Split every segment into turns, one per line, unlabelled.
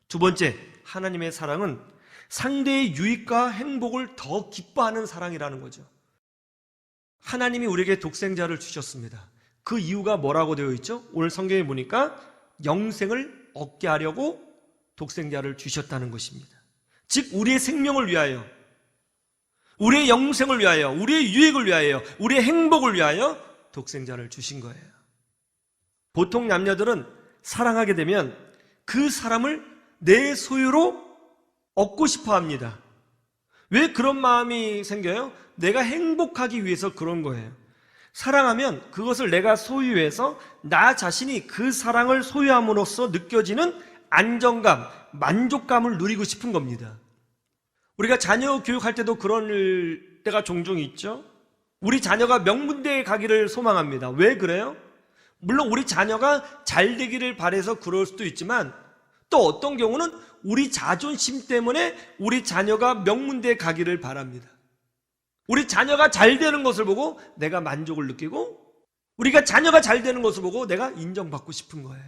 두 번째, 하나님의 사랑은 상대의 유익과 행복을 더 기뻐하는 사랑이라는 거죠. 하나님이 우리에게 독생자를 주셨습니다. 그 이유가 뭐라고 되어 있죠? 오늘 성경에 보니까 영생을 얻게 하려고 독생자를 주셨다는 것입니다. 즉 우리의 생명을 위하여, 우리의 영생을 위하여, 우리의 유익을 위하여, 우리의 행복을 위하여 독생자를 주신 거예요. 보통 남녀들은 사랑하게 되면 그 사람을 내 소유로 얻고 싶어 합니다. 왜 그런 마음이 생겨요? 내가 행복하기 위해서 그런 거예요. 사랑하면 그것을 내가 소유해서 나 자신이 그 사랑을 소유함으로써 느껴지는 안정감, 만족감을 누리고 싶은 겁니다. 우리가 자녀 교육할 때도 그런 때가 종종 있죠. 우리 자녀가 명문대에 가기를 소망합니다. 왜 그래요? 물론 우리 자녀가 잘 되기를 바라서 그럴 수도 있지만 또 어떤 경우는 우리 자존심 때문에 우리 자녀가 명문대에 가기를 바랍니다. 우리 자녀가 잘 되는 것을 보고 내가 만족을 느끼고 우리가 자녀가 잘 되는 것을 보고 내가 인정받고 싶은 거예요.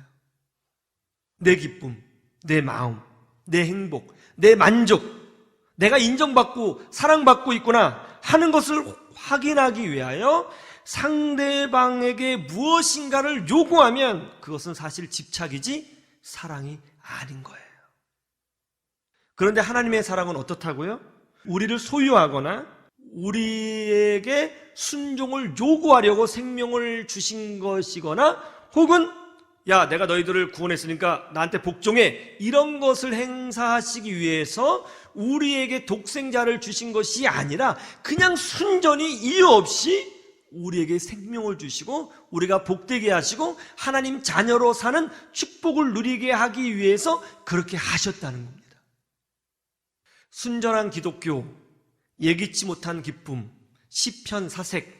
내 기쁨, 내 마음, 내 행복, 내 만족, 내가 인정받고 사랑받고 있구나 하는 것을 확인하기 위하여 상대방에게 무엇인가를 요구하면 그것은 사실 집착이지 사랑이 아닌 거예요. 그런데 하나님의 사랑은 어떻다고요? 우리를 소유하거나 우리에게 순종을 요구하려고 생명을 주신 것이거나 혹은 야, 내가 너희들을 구원했으니까 나한테 복종해, 이런 것을 행사하시기 위해서 우리에게 독생자를 주신 것이 아니라 그냥 순전히 이유 없이 우리에게 생명을 주시고 우리가 복되게 하시고 하나님 자녀로 사는 축복을 누리게 하기 위해서 그렇게 하셨다는 겁니다. 순전한 기독교, 예기치 못한 기쁨, 시편, 사색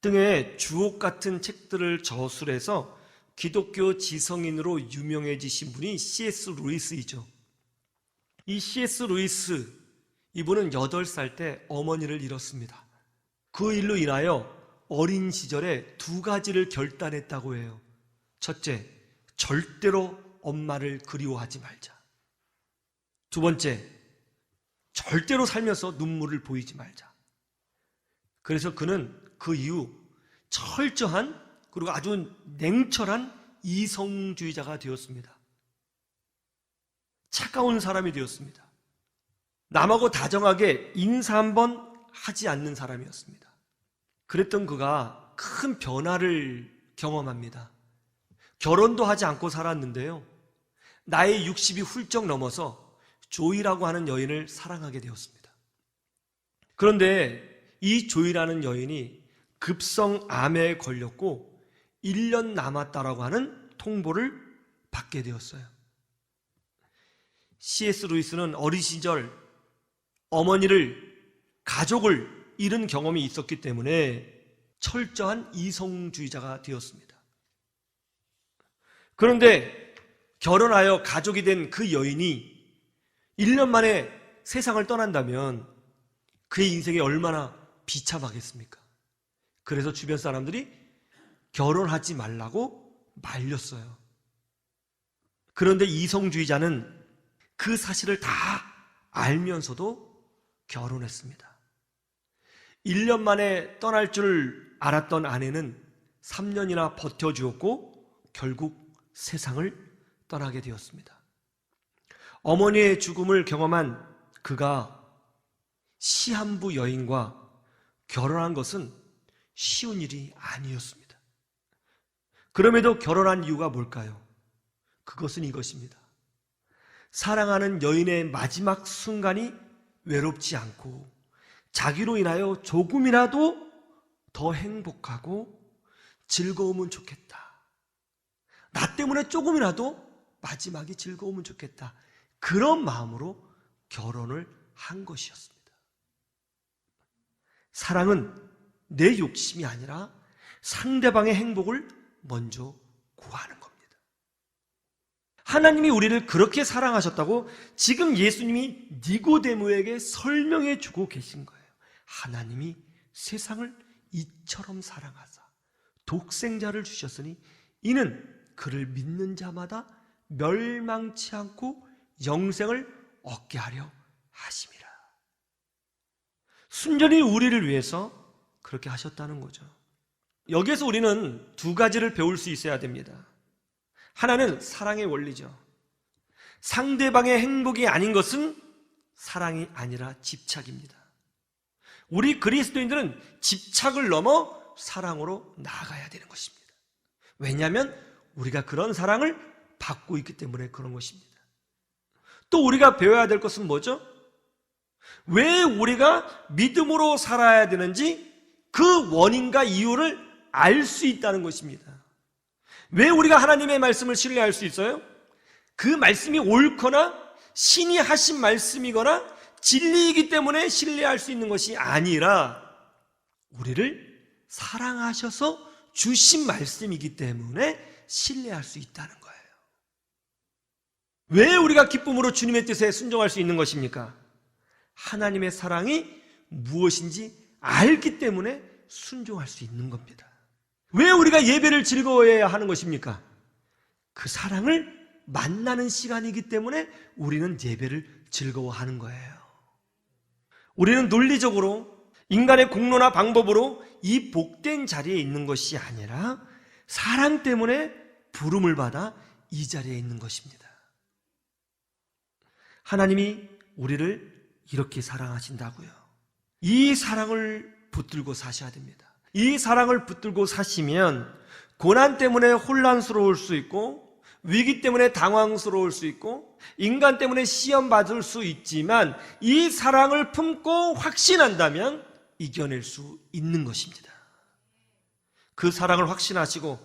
등의 주옥 같은 책들을 저술해서 기독교 지성인으로 유명해지신 분이 C.S. 루이스이죠. 이 C.S. 루이스, 이분은 8살 때 어머니를 잃었습니다. 그 일로 인하여 어린 시절에 2가지를 결단했다고 해요. 첫째, 절대로 엄마를 그리워하지 말자. 두 번째, 절대로 살면서 눈물을 보이지 말자. 그래서 그는 그 이후 철저한 그리고 아주 냉철한 이성주의자가 되었습니다. 차가운 사람이 되었습니다. 남하고 다정하게 인사 한번 하지 않는 사람이었습니다. 그랬던 그가 큰 변화를 경험합니다. 결혼도 하지 않고 살았는데요, 나이 60이 훌쩍 넘어서 조이라고 하는 여인을 사랑하게 되었습니다. 그런데 이 조이라는 여인이 급성암에 걸렸고 1년 남았다라고 하는 통보를 받게 되었어요. C.S. 루이스는 어린 시절 어머니를, 가족을 잃은 경험이 있었기 때문에 철저한 이성주의자가 되었습니다. 그런데 결혼하여 가족이 된 그 여인이 1년 만에 세상을 떠난다면 그의 인생이 얼마나 비참하겠습니까? 그래서 주변 사람들이 결혼하지 말라고 말렸어요. 그런데 이성주의자는 그 사실을 다 알면서도 결혼했습니다. 1년 만에 떠날 줄 알았던 아내는 3년이나 버텨주었고 결국 세상을 떠나게 되었습니다. 어머니의 죽음을 경험한 그가 시한부 여인과 결혼한 것은 쉬운 일이 아니었습니다. 그럼에도 결혼한 이유가 뭘까요? 그것은 이것입니다. 사랑하는 여인의 마지막 순간이 외롭지 않고 자기로 인하여 조금이라도 더 행복하고 즐거우면 좋겠다. 나 때문에 조금이라도 마지막이 즐거우면 좋겠다. 그런 마음으로 결혼을 한 것이었습니다. 사랑은 내 욕심이 아니라 상대방의 행복을 먼저 구하는 겁니다. 하나님이 우리를 그렇게 사랑하셨다고 지금 예수님이 니고데모에게 설명해 주고 계신 거예요. 하나님이 세상을 이처럼 사랑하사 독생자를 주셨으니 이는 그를 믿는 자마다 멸망치 않고 영생을 얻게 하려 하심이라. 순전히 우리를 위해서 그렇게 하셨다는 거죠. 여기에서 우리는 두 가지를 배울 수 있어야 됩니다. 하나는 사랑의 원리죠. 상대방의 행복이 아닌 것은 사랑이 아니라 집착입니다. 우리 그리스도인들은 집착을 넘어 사랑으로 나아가야 되는 것입니다. 왜냐하면 우리가 그런 사랑을 받고 있기 때문에 그런 것입니다. 또 우리가 배워야 될 것은 뭐죠? 왜 우리가 믿음으로 살아야 되는지 그 원인과 이유를 알 수 있다는 것입니다. 왜 우리가 하나님의 말씀을 신뢰할 수 있어요? 그 말씀이 옳거나 신이 하신 말씀이거나 진리이기 때문에 신뢰할 수 있는 것이 아니라 우리를 사랑하셔서 주신 말씀이기 때문에 신뢰할 수 있다는 거예요. 왜 우리가 기쁨으로 주님의 뜻에 순종할 수 있는 것입니까? 하나님의 사랑이 무엇인지 알기 때문에 순종할 수 있는 겁니다. 왜 우리가 예배를 즐거워해야 하는 것입니까? 그 사랑을 만나는 시간이기 때문에 우리는 예배를 즐거워하는 거예요. 우리는 논리적으로 인간의 공로나 방법으로 이 복된 자리에 있는 것이 아니라 사랑 때문에 부름을 받아 이 자리에 있는 것입니다. 하나님이 우리를 이렇게 사랑하신다고요. 이 사랑을 붙들고 사셔야 됩니다. 이 사랑을 붙들고 사시면 고난 때문에 혼란스러울 수 있고 위기 때문에 당황스러울 수 있고 인간 때문에 시험 받을 수 있지만 이 사랑을 품고 확신한다면 이겨낼 수 있는 것입니다. 그 사랑을 확신하시고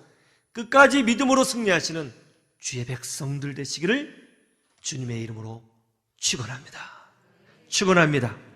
끝까지 믿음으로 승리하시는 주의 백성들 되시기를 주님의 이름으로 축원합니다. 축원합니다.